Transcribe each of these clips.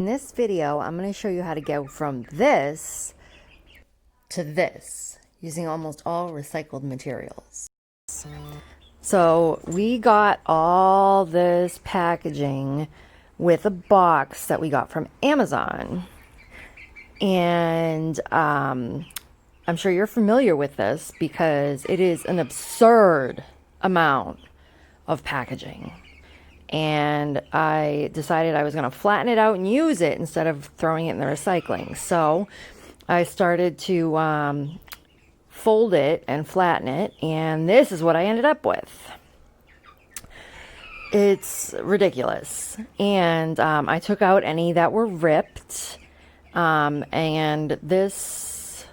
In this video, I'm going to show you how to go from this to this using almost all recycled materials. So we got all this packaging with a box that we got from Amazon. And I'm sure you're familiar with this because it is an absurd amount of packaging. And I decided I was going to flatten it out and use it instead of throwing it in the recycling. So I started to fold it and flatten it, and this is what I ended up with. It's ridiculous. And I took out any that were ripped, and this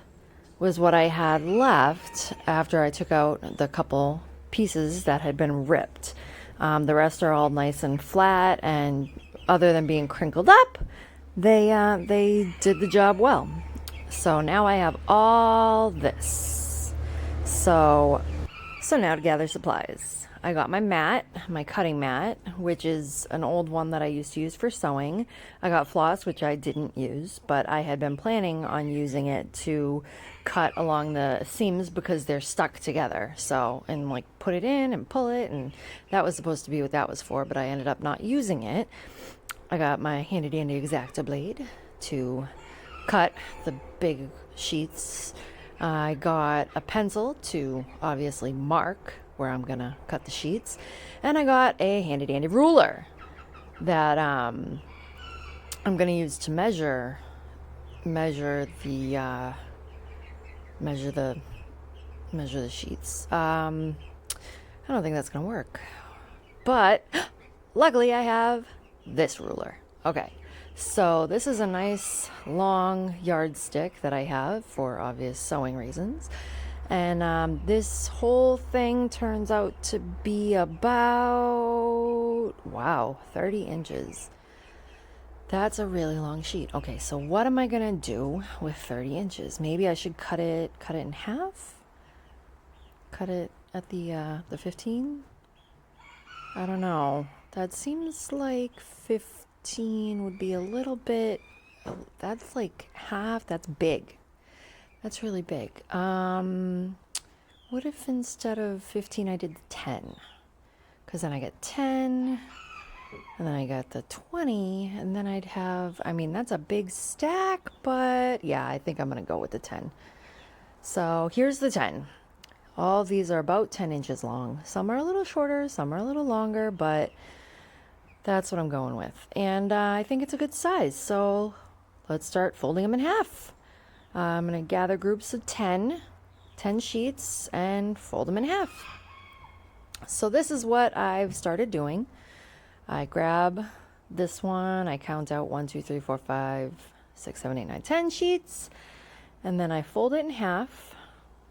was what I had left after I took out the couple pieces that had been ripped. The rest are all nice and flat, and other than being crinkled up, they did the job well. So now I have all this. So now to gather supplies. I got my mat, my cutting mat, which is an old one that I used to use for sewing. I got floss, which I didn't use, but I had been planning on using it to cut along the seams because they're stuck together. So, and like put it in and pull it, and that was supposed to be what that was for, but I ended up not using it. I got my handy dandy X-Acto blade to cut the big sheets. I got a pencil to obviously mark where I'm gonna cut the sheets, and I got a handy dandy ruler that I'm gonna use to measure the sheets. I don't think that's gonna work, but luckily I have this ruler. Okay, so this is a nice long yardstick that I have for obvious sewing reasons. And this whole thing turns out to be about, wow, 30 inches. That's a really long sheet. Okay, so what am I gonna do with 30 inches? Maybe I should cut it in half? Cut it at the 15? I don't know. That seems like 15 would be a little bit, that's like half, that's big. That's really big. What if instead of 15 I did 10? Because then I get 10, and then I got the 20, and then I'd have, I mean, that's a big stack, but yeah, I think I'm going to go with the 10. So here's the 10. All of these are about 10 inches long. Some are a little shorter, some are a little longer, but that's what I'm going with. And I think it's a good size. So let's start folding them in half. I'm going to gather groups of 10 sheets and fold them in half. So this is what I've started doing. I grab this one, I count out 1, 2, 3, 4, 5, 6, 7, 8, 9, 10 sheets, and then I fold it in half,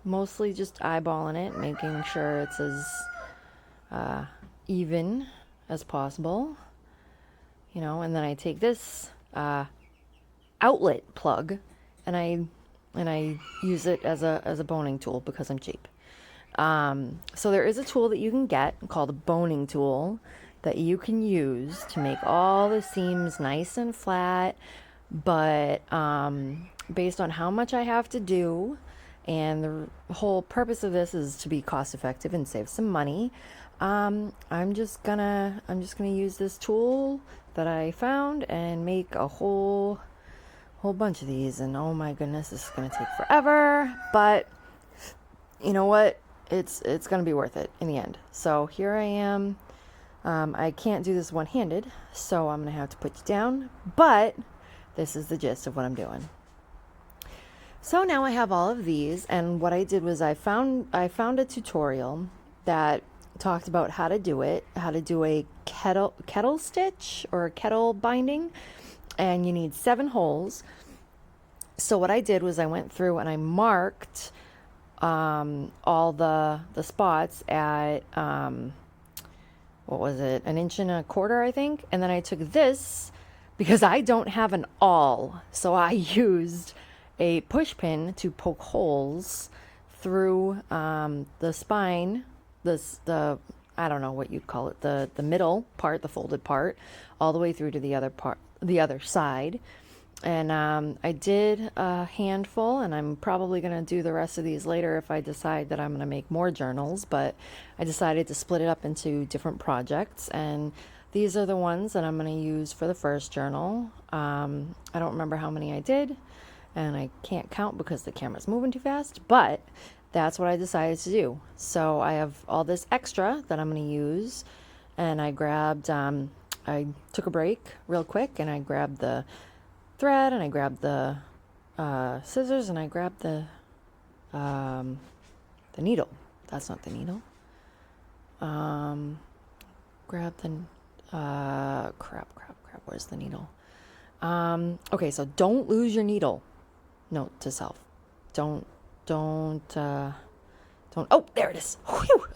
mostly just eyeballing it, making sure it's as even as possible, you know, and then I take this outlet plug and I use it as a boning tool because I'm cheap. So there is a tool that you can get called a boning tool that you can use to make all the seams nice and flat. But based on how much I have to do, and the whole purpose of this is to be cost effective and save some money, I'm just gonna use this tool that I found and make a whole bunch of these. And oh my goodness, this is going to take forever, but you know what, it's going to be worth it in the end. So here I am. I can't do this one-handed, so I'm going to have to put you down, but this is the gist of what I'm doing. So now I have all of these, and what I did was I found a tutorial that talked about how to do it, how to do a kettle stitch or a kettle binding, and you need 7 holes. So what I did was I went through and I marked all the spots at what was it, 1.25 inches, I think, and then I took this because I don't have an awl, so I used a push pin to poke holes through the spine, the I don't know what you'd call it, the middle part, the folded part, all the way through to the other part, the other side. And I did a handful, and I'm probably going to do the rest of these later if I decide that I'm going to make more journals. But I decided to split it up into different projects, and these are the ones that I'm going to use for the first journal. I don't remember how many I did, and I can't count because the camera's moving too fast, but that's what I decided to do. So I have all this extra that I'm going to use, and I grabbed, I took a break real quick, and I grabbed the thread, and I grabbed the scissors, and I grabbed the needle. That's not the needle. Grab the crap. Where's the needle? Okay, so don't lose your needle. Note to self: don't. Oh, there it is. Whew.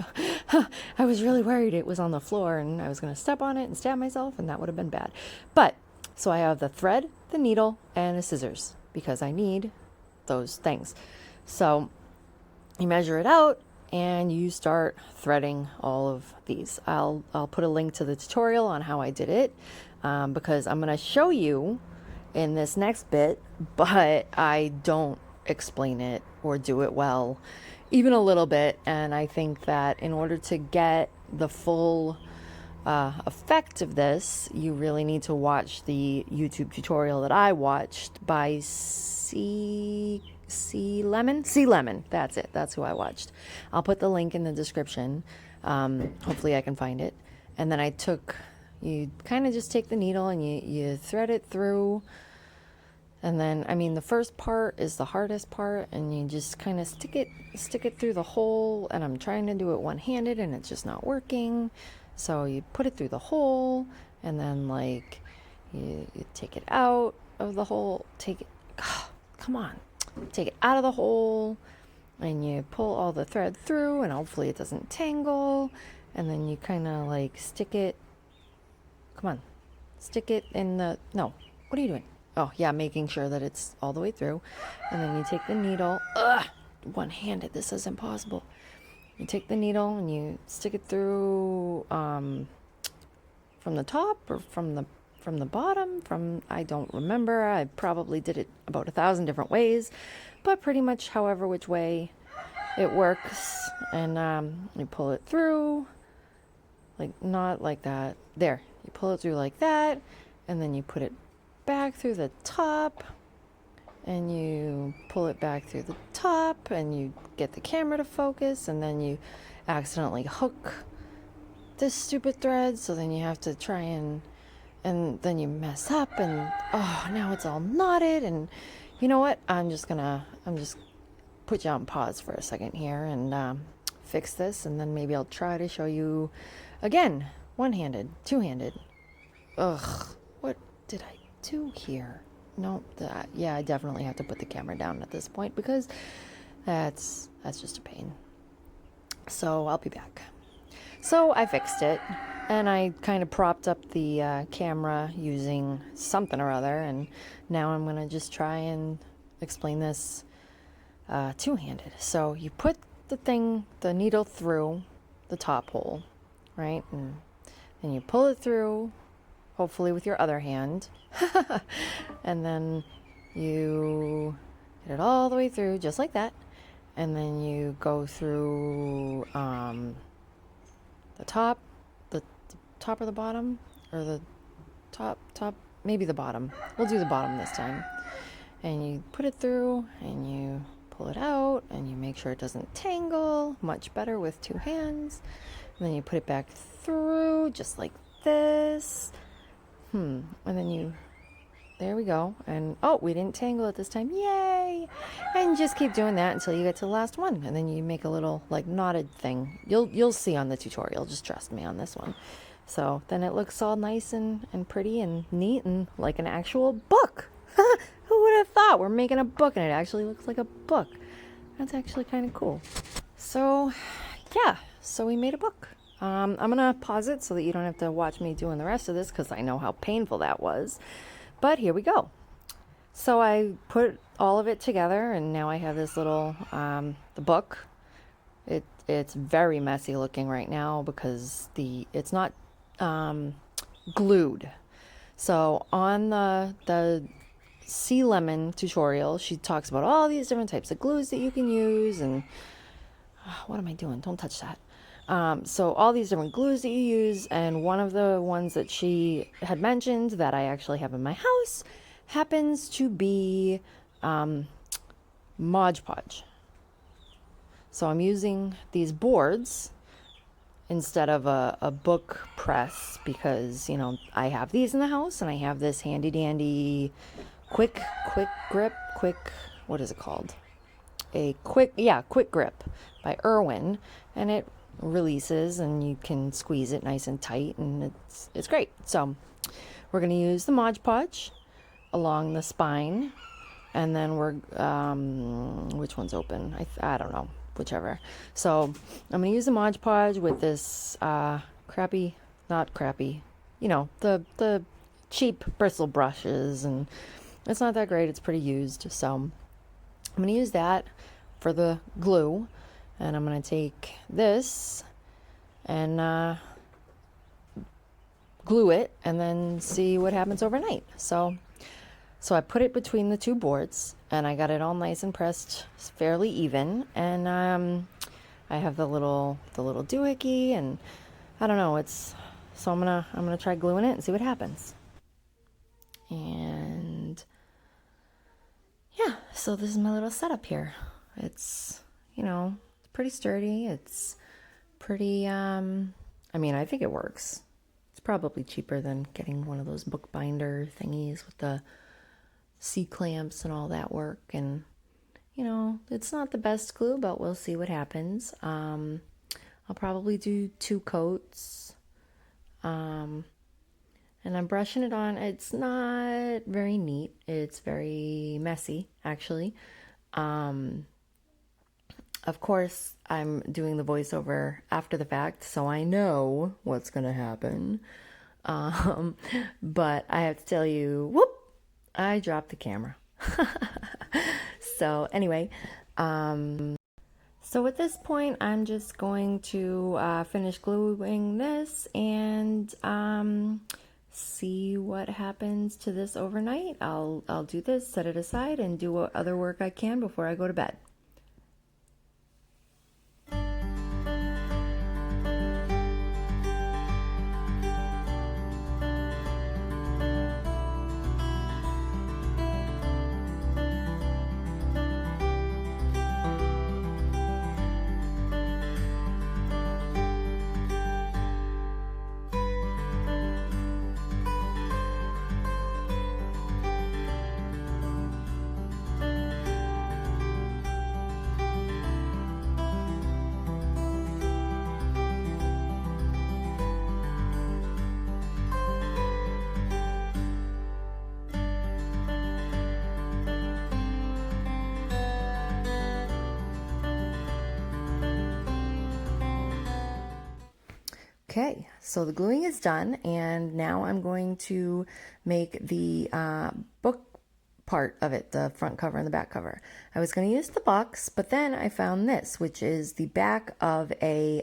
I was really worried it was on the floor and I was going to step on it and stab myself, and that would have been bad. But so I have the thread, the needle, and the scissors because I need those things. So you measure it out and you start threading all of these. I'll put a link to the tutorial on how I did it because I'm going to show you in this next bit, but I don't explain it or do it well, even a little bit. And I think that in order to get the full effect of this, you really need to watch the YouTube tutorial that I watched by C Lemon. That's it. That's who I watched. I'll put the link in the description. Hopefully I can find it. And then you kind of just take the needle and you thread it through. And then, I mean, the first part is the hardest part, and you just kind of stick it through the hole. And I'm trying to do it one-handed, and it's just not working. So you put it through the hole, and then like you take it out of the hole. Take it out of the hole, and you pull all the thread through, and hopefully it doesn't tangle. And then you kind of like stick it in the, no, what are you doing? Oh yeah, making sure that it's all the way through. And then you take the needle, one-handed, this is impossible. You take the needle and you stick it through from the top or from the bottom. I don't remember. I probably did it about 1,000 different ways, but pretty much however which way it works. And you pull it through, like not like that. There, you pull it through like that, and then you put it back through the top, and you pull it back through the top, and you get the camera to focus, and then you accidentally hook this stupid thread, so then you have to try and then you mess up, and now it's all knotted. And you know what, I'm just put you on pause for a second here and fix this, and then maybe I'll try to show you again, one-handed, two-handed. What did I do here? No, I definitely have to put the camera down at this point because that's just a pain. So I'll be back. So I fixed it, and I kind of propped up the camera using something or other, and now I'm going to just try and explain this two-handed. So you put the needle through the top hole, right? And then you pull it through, hopefully with your other hand. And then you get it all the way through just like that. And then you go through the top or the bottom, or the top, maybe the bottom. We'll do the bottom this time. And you put it through and you pull it out and you make sure it doesn't tangle. Much better with two hands. And then you put it back through just like this. And then there we go. And we didn't tangle it this time. Yay! And just keep doing that until you get to the last one. And then you make a little like knotted thing. You'll see on the tutorial. Just trust me on this one. So then it looks all nice and pretty and neat and like an actual book. Who would have thought we're making a book and it actually looks like a book? That's actually kind of cool. So yeah, so we made a book. I'm gonna pause it so that you don't have to watch me doing the rest of this because I know how painful that was. But here we go. So I put all of it together, and now I have this little the book. It's very messy looking right now because it's not glued. So on the Sea Lemon tutorial, she talks about all these different types of glues that you can use, and what am I doing? Don't touch that. So all these different glues that you use, and one of the ones that she had mentioned that I actually have in my house happens to be Mod Podge. So I'm using these boards instead of a book press because, you know, I have these in the house and I have this handy dandy quick grip, what is it called? Quick Grip by Irwin, and it releases and you can squeeze it nice and tight, and it's great. So we're going to use the Mod Podge along the spine, and then we're which one's open? I don't know, whichever. So I'm going to use the Mod Podge with this not crappy, you know, the cheap bristle brushes, and it's not that great. It's pretty used. So I'm going to use that for the glue, and I'm going to take this and glue it and then see what happens overnight. So I put it between the two boards and I got it all nice and pressed fairly even, and I have the little doohickey, and I don't know, so I'm gonna try gluing it and see what happens. And yeah, so this is my little setup here. It's, you know, it's pretty sturdy. It's pretty, I mean, I think it works. It's probably cheaper than getting one of those bookbinder thingies with the C-clamps and all that work. And, you know, it's not the best glue, but we'll see what happens. I'll probably do 2 coats. And I'm brushing it on. It's not very neat. It's very messy, actually. Of course, I'm doing the voiceover after the fact, so I know what's going to happen. But I have to tell you, whoop, I dropped the camera. So anyway, so at this point, I'm just going to finish gluing this and see what happens to this overnight. I'll do this, set it aside, and do what other work I can before I go to bed. Okay, so the gluing is done, and now I'm going to make the book part of it, the front cover and the back cover. I was going to use the box, but then I found this, which is the back of a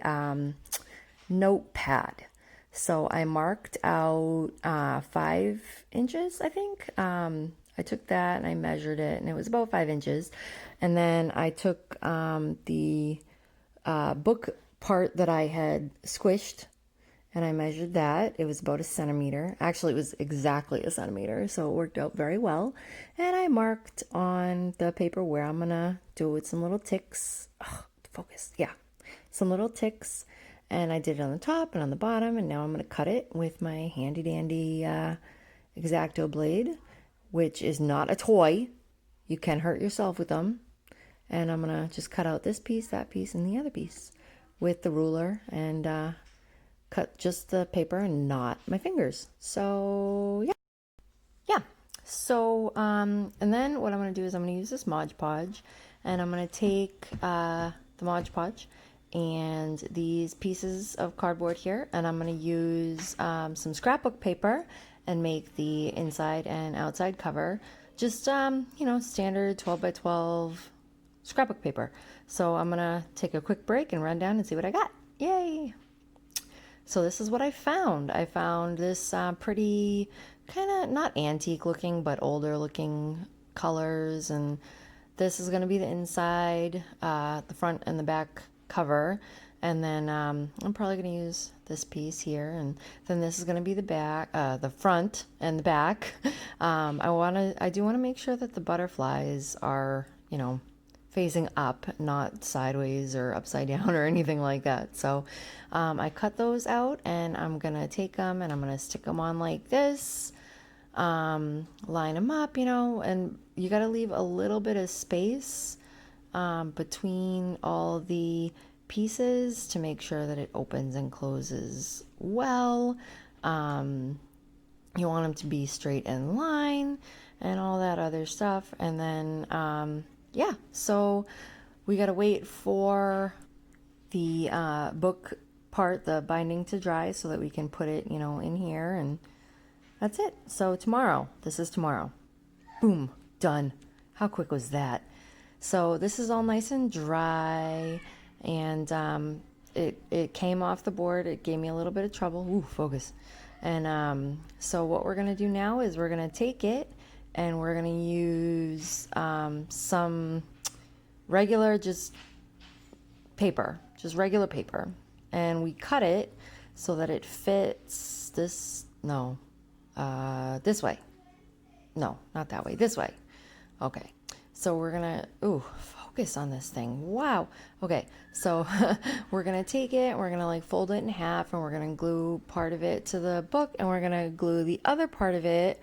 notepad. So I marked out 5 inches, I think. I took that and I measured it, and it was about 5 inches. And then I took the book part that I had squished, and I measured that. It was about 1 centimeter. Actually, it was exactly 1 centimeter, so it worked out very well. And I marked on the paper where I'm gonna do it with some little ticks. Oh, focus, yeah. Some little ticks, and I did it on the top and on the bottom, and now I'm gonna cut it with my handy dandy X-Acto blade, which is not a toy. You can hurt yourself with them. And I'm gonna just cut out this piece, that piece, and the other piece with the ruler, and cut just the paper and not my fingers. So yeah. So and then what I'm going to do is I'm going to use this Mod Podge, and I'm going to take the Mod Podge and these pieces of cardboard here, and I'm going to use some scrapbook paper and make the inside and outside cover just you know, standard 12 by 12 scrapbook paper. So I'm gonna take a quick break and run down and see what I got. Yay! So this is what I found. I found this pretty kind of not antique looking, but older looking colors. And this is going to be the inside, the front and the back cover. And then I'm probably going to use this piece here, and then this is going to be the back, the front and the back. I do want to make sure that the butterflies are, facing up, not sideways or upside down or anything like that. So I cut those out, and I'm going to take them and I'm going to stick them on like this, line them up, and you got to leave a little bit of space between all the pieces to make sure that it opens and closes well. You want them to be straight in line and all that other stuff. And then, so we got to wait for the book part, the binding, to dry so that we can put it, in here. And that's it. So tomorrow, this is tomorrow. Boom, done. How quick was that? So this is all nice and dry. And it came off the board. It gave me a little bit of trouble. Ooh, focus. And so what we're going to do now is we're going to take it and we're going to use some regular just regular paper. And we cut it so that it fits this way. No, not that way. This way. Okay. So we're going to, focus on this thing. Wow. Okay. So we're going to take it, we're going to fold it in half, and we're going to glue part of it to the book, and we're going to glue the other part of it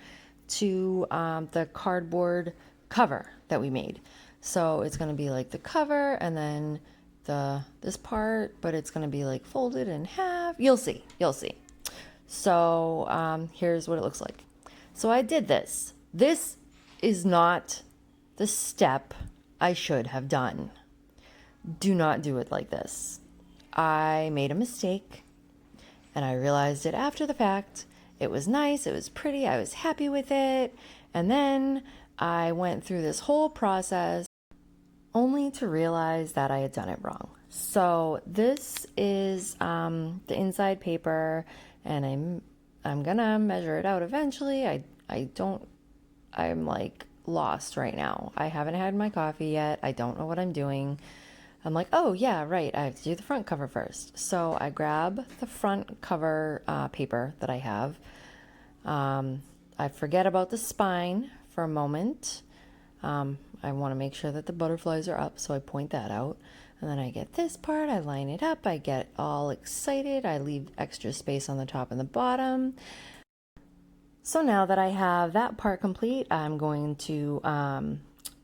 to the cardboard cover that we made. So it's going to be like the cover and then this part, but it's going to be folded in half. You'll see. So here's what it looks like. So I did this. This is not the step I should have done. Do not do it like this. I made a mistake and I realized it after the fact. It was nice, it was pretty, I was happy with it. And then I went through this whole process only to realize that I had done it wrong. So this is the inside paper, and I'm gonna measure it out eventually. I'm lost right now. I haven't had my coffee yet. I don't know what I'm doing. I'm like, oh yeah, right, I have to do the front cover first. So I grab the front cover paper that I have. I forget about the spine for a moment. I want to make sure that the butterflies are up, so I point that out. And then I get this part, I line it up, I get all excited, I leave extra space on the top and the bottom. So now that I have that part complete, I'm going to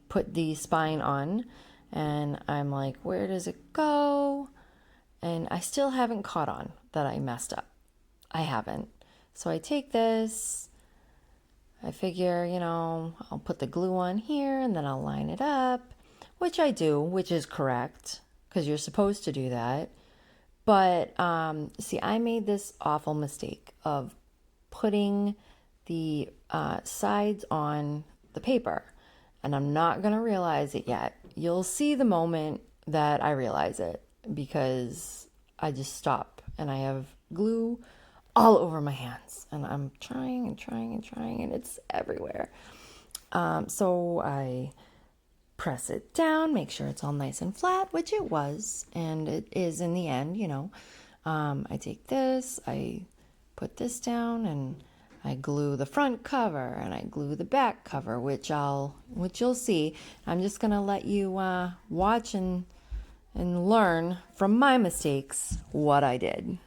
put the spine on, and I'm like, where does it go? And I still haven't caught on that I messed up. I haven't. So I take this, I figure, I'll put the glue on here and then I'll line it up, which I do, which is correct because you're supposed to do that. But see, I made this awful mistake of putting the sides on the paper, and I'm not going to realize it yet. You'll see the moment that I realize it, because I just stop and I have glue all over my hands and I'm trying and it's everywhere. So I press it down, make sure it's all nice and flat, which it was, and it is in the end, I take this, I put this down, and I glue the front cover and I glue the back cover, which you'll see. I'm just gonna let you watch and learn from my mistakes what I did.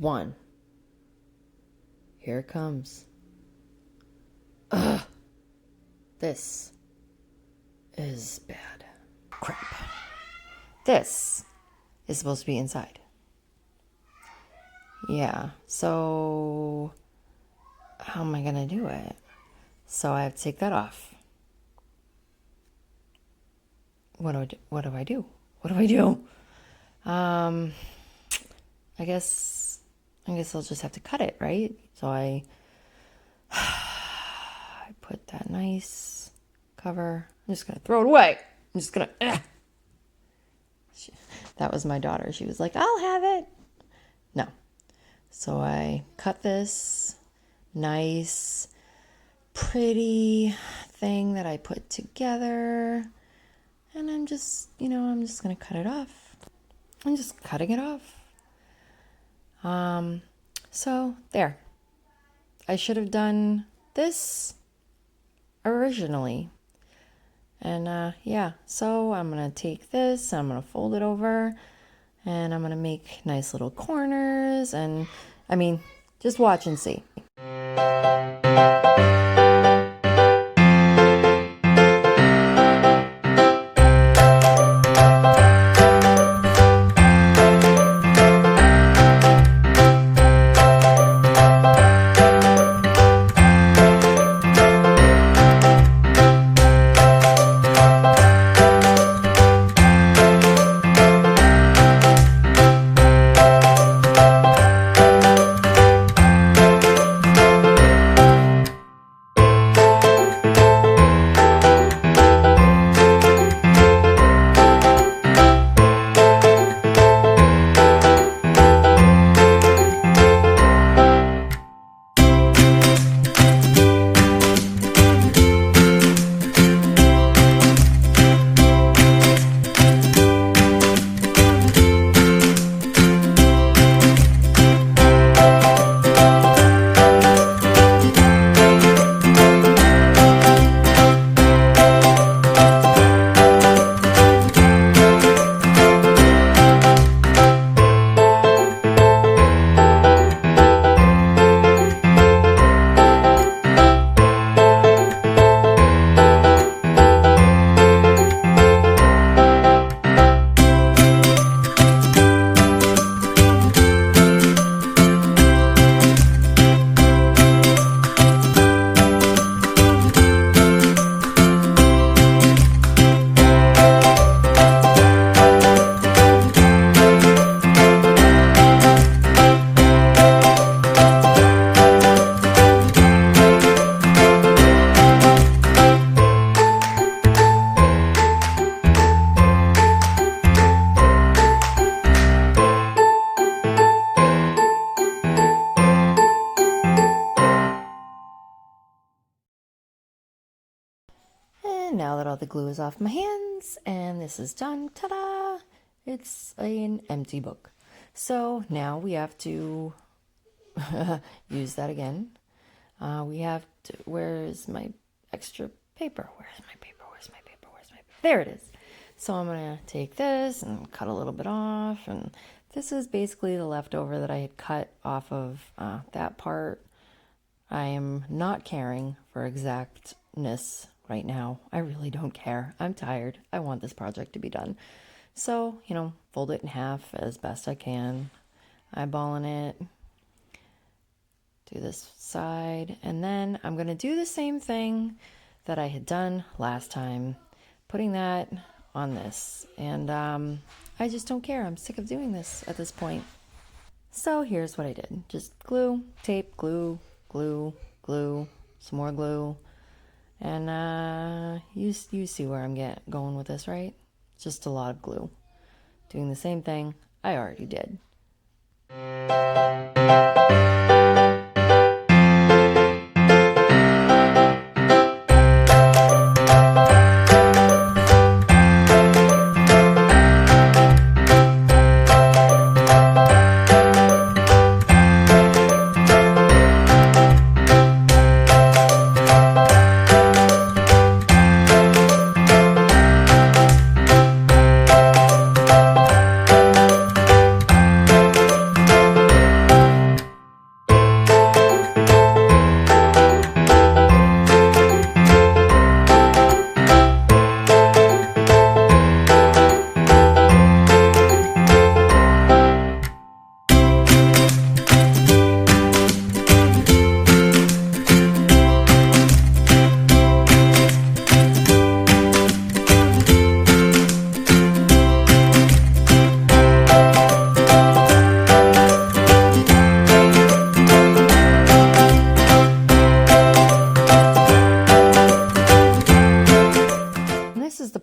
one. Here it comes. Ugh. This is bad. Crap. This is supposed to be inside. Yeah, so how am I going to do it? So I have to take that off. What do I do? What do I do? What do I do? I guess I'll just have to cut it, right? So I put that nice cover. I'm just going to throw it away. I'm just going to... That was my daughter. She was like, I'll have it. No. So I cut this nice, pretty thing that I put together. And I'm just going to cut it off. I'm just cutting it off. So there. I should have done this originally. And yeah, so I'm going to take this, I'm going to fold it over, and I'm going to make nice little corners. And I mean, just watch and see. Now that all the glue is off my hands and this is done, ta-da! It's an empty book. So now we have to use that again. We have to, where's my extra paper? Where's my paper? Where's my paper? Where's my paper? There it is. So I'm going to take this and cut a little bit off. And this is basically the leftover that I had cut off of that part. I am not caring for exactness right now. I really don't care. I'm tired. I want this project to be done. So, fold it in half as best I can. Eyeballing it. Do this side. And then I'm going to do the same thing that I had done last time. Putting that on this. And I just don't care. I'm sick of doing this at this point. So here's what I did. Just glue, tape, glue, glue, glue, some more glue. And you see where I'm going with this, right? Just a lot of glue. Doing the same thing I already did.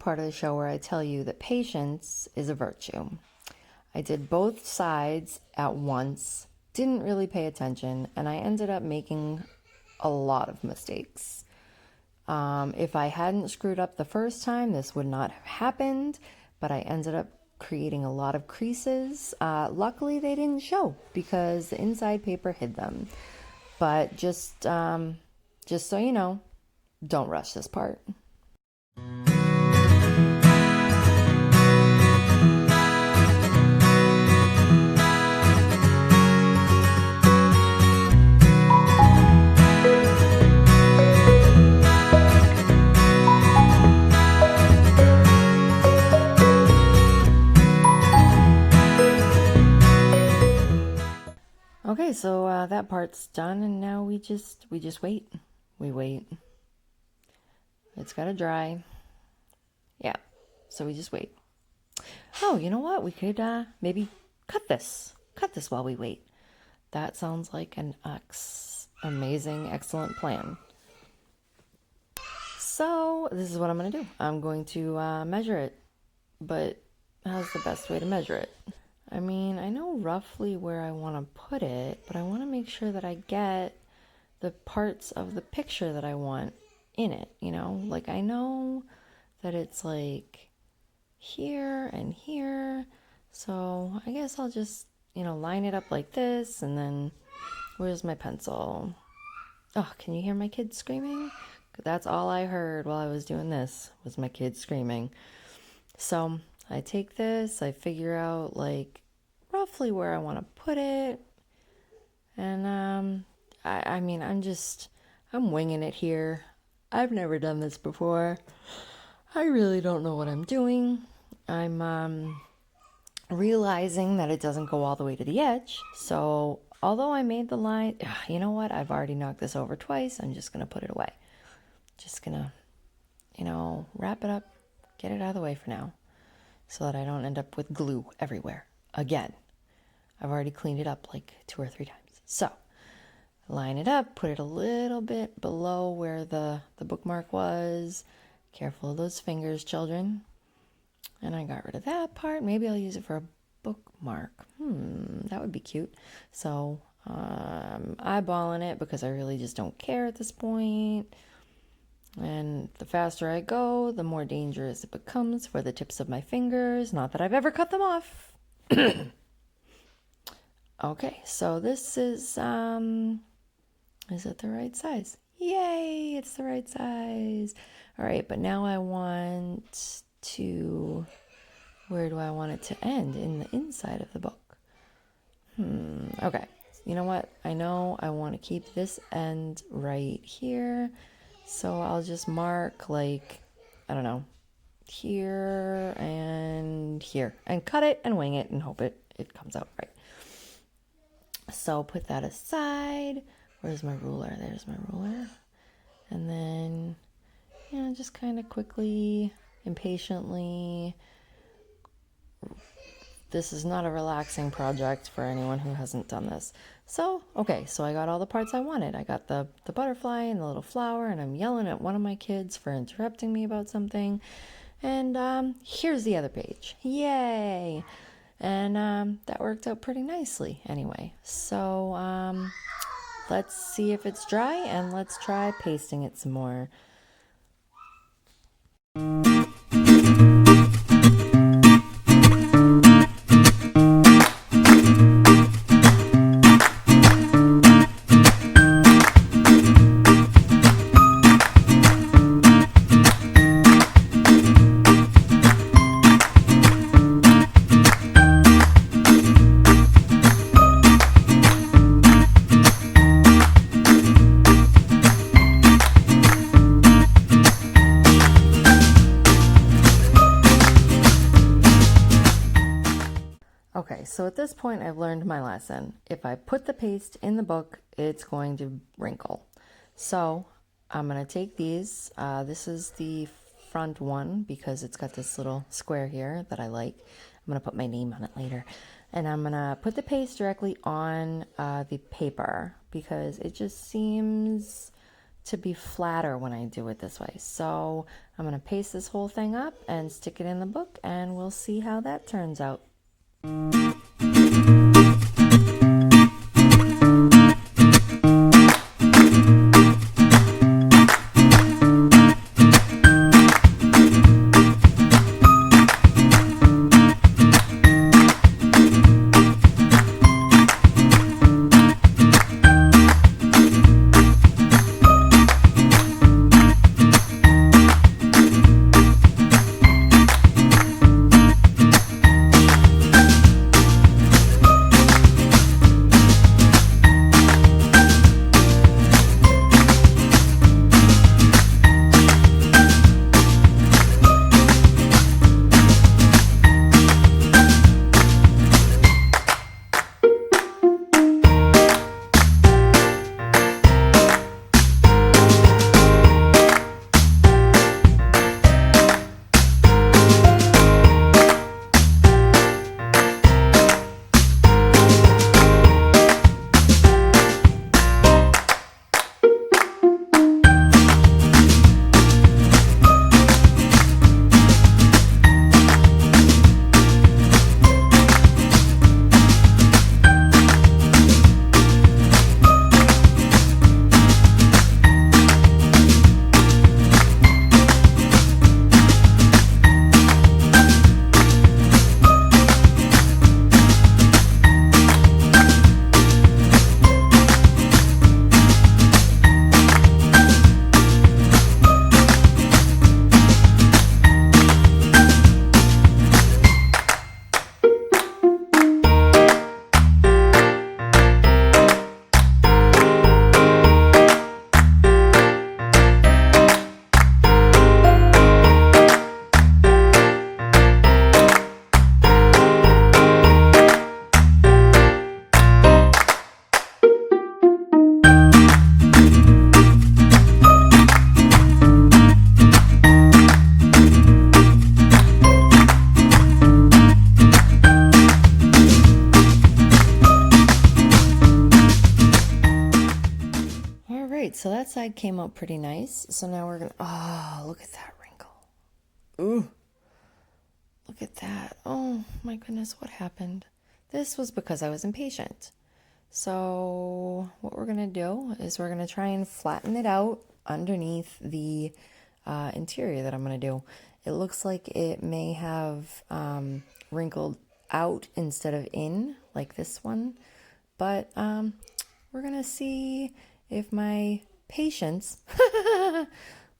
part of the show where I tell you that patience is a virtue. I did both sides at once, didn't really pay attention, and I ended up making a lot of mistakes. If I hadn't screwed up the first time, this would not have happened, but I ended up creating a lot of creases. Luckily, they didn't show because the inside paper hid them. But just so you know, don't rush this part. Okay, so that part's done, and now we just wait. We wait. It's gotta dry. Yeah, so we just wait. Oh, you know what? We could maybe cut this while we wait. That sounds like an amazing, excellent plan. So this is what I'm gonna do. I'm going to measure it, but how's the best way to measure it? I mean, I know roughly where I want to put it, but I want to make sure that I get the parts of the picture that I want in it, you know? Like, I know that it's like here and here, so I guess I'll just, line it up like this, and then where's my pencil? Oh, can you hear my kids screaming? That's all I heard while I was doing this, was my kids screaming. So I take this, I figure out like roughly where I want to put it, and I mean, I'm winging it here. I've never done this before. I really don't know what I'm doing. I'm realizing that it doesn't go all the way to the edge. So although I made the line, you know what? I've already knocked this over twice. I'm just gonna put it away. Just gonna, wrap it up, get it out of the way for now, so that I don't end up with glue everywhere again. I've already cleaned it up like 2 or 3 times. So line it up, put it a little bit below where the bookmark was. Careful of those fingers, children. And I got rid of that part. Maybe I'll use it for a bookmark. That would be cute. So eyeballing it because I really just don't care at this point. And the faster I go, the more dangerous it becomes for the tips of my fingers. Not that I've ever cut them off. Okay, so this is it the right size? Yay, it's the right size. All right, but now I want to, where do I want it to end? In the inside of the book. Okay, you know what? I know I want to keep this end right here. So I'll just mark like, I don't know, here and here, and cut it and wing it and hope it comes out right. So put that aside. Where's my ruler? There's my ruler. And then, just kind of quickly, impatiently. This is not a relaxing project for anyone who hasn't done this. So, okay, so I got all the parts I wanted. I got the butterfly and the little flower, and I'm yelling at one of my kids for interrupting me about something. And here's the other page. Yay! And that worked out pretty nicely anyway. So let's see if it's dry, and let's try pasting it some more. Okay, so at this point I've learned my lesson. If I put the paste in the book, it's going to wrinkle. So I'm going to take these. This is the front one because it's got this little square here that I like. I'm going to put my name on it later. And I'm going to put the paste directly on the paper because it just seems to be flatter when I do it this way. So I'm going to paste this whole thing up and stick it in the book, and we'll see how that turns out. So that side came out pretty nice. So now we're gonna, oh, look at that wrinkle. Ooh, look at that. Oh my goodness, what happened? This was because I was impatient. So what we're gonna do is we're gonna try and flatten it out underneath the interior that I'm gonna do. It looks like it may have wrinkled out instead of in, like this one. But we're gonna see if my patience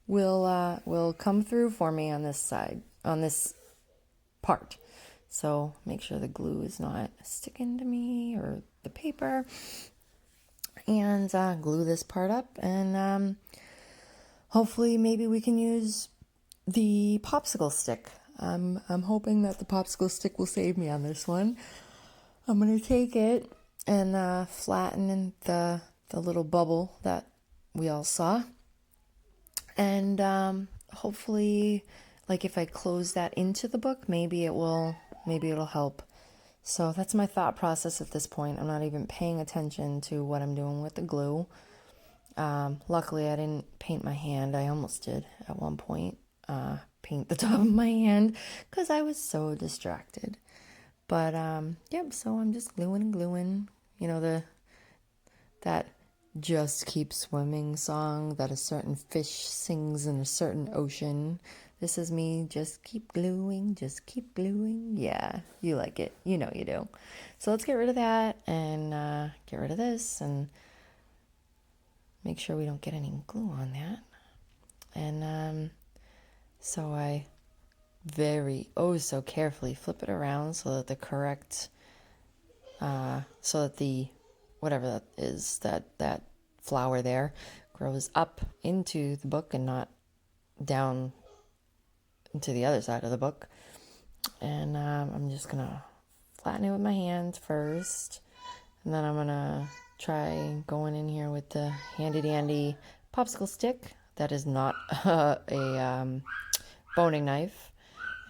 will come through for me on this side, on this part. So make sure the glue is not sticking to me or the paper, and glue this part up, and hopefully maybe we can use the popsicle stick. I'm hoping that the popsicle stick will save me on this one. I'm gonna take it and flatten in the little bubble that we all saw, and hopefully, like, if I close that into the book, maybe it'll help. So that's my thought process at this point. I'm not even paying attention to what I'm doing with the glue. Luckily I didn't paint my hand. I almost did at one point, paint the top of my hand because I was so distracted. But yep, so I'm just gluing and gluing. You know, that Just Keep Swimming song that a certain fish sings in a certain ocean. This is me, just keep gluing, just keep gluing. Yeah, you like it. You know you do. So let's get rid of that and get rid of this and make sure we don't get any glue on that. And so I so carefully flip it around so that the correct, so that the, whatever that is, that flower there grows up into the book and not down into the other side of the book. And I'm just gonna flatten it with my hands first, and then I'm gonna try going in here with the handy dandy popsicle stick that is not a boning knife,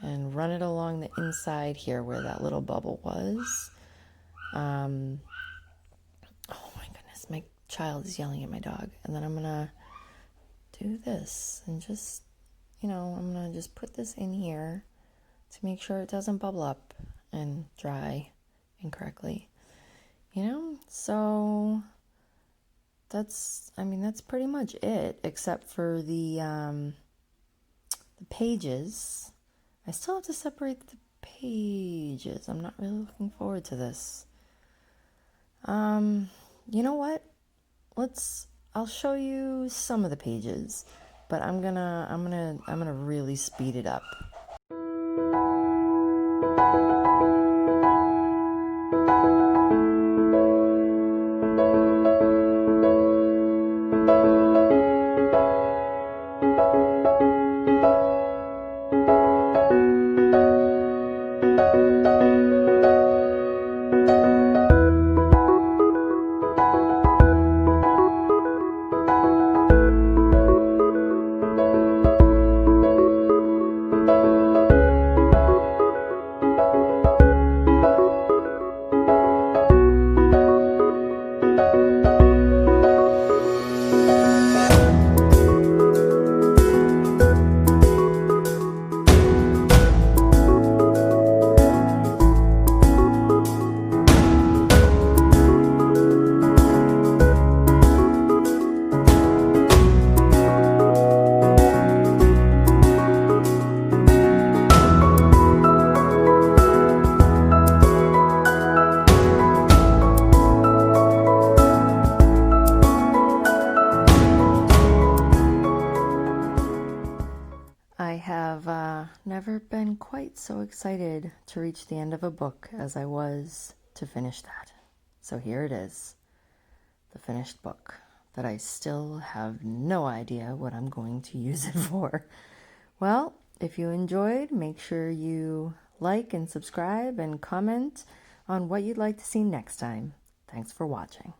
and run it along the inside here where that little bubble was. Oh my goodness, my child is yelling at my dog. And then I'm gonna do this and just, I'm going to just put this in here to make sure it doesn't bubble up and dry incorrectly. So that's pretty much it, except for the pages. I still have to separate the pages. I'm not really looking forward to this. You know what? I'll show you some of the pages, but I'm gonna really speed it up. I have never been quite so excited to reach the end of a book as I was to finish that. So here it is, the finished book that I still have no idea what I'm going to use it for. Well, if you enjoyed, make sure you like and subscribe and comment on what you'd like to see next time. Thanks for watching.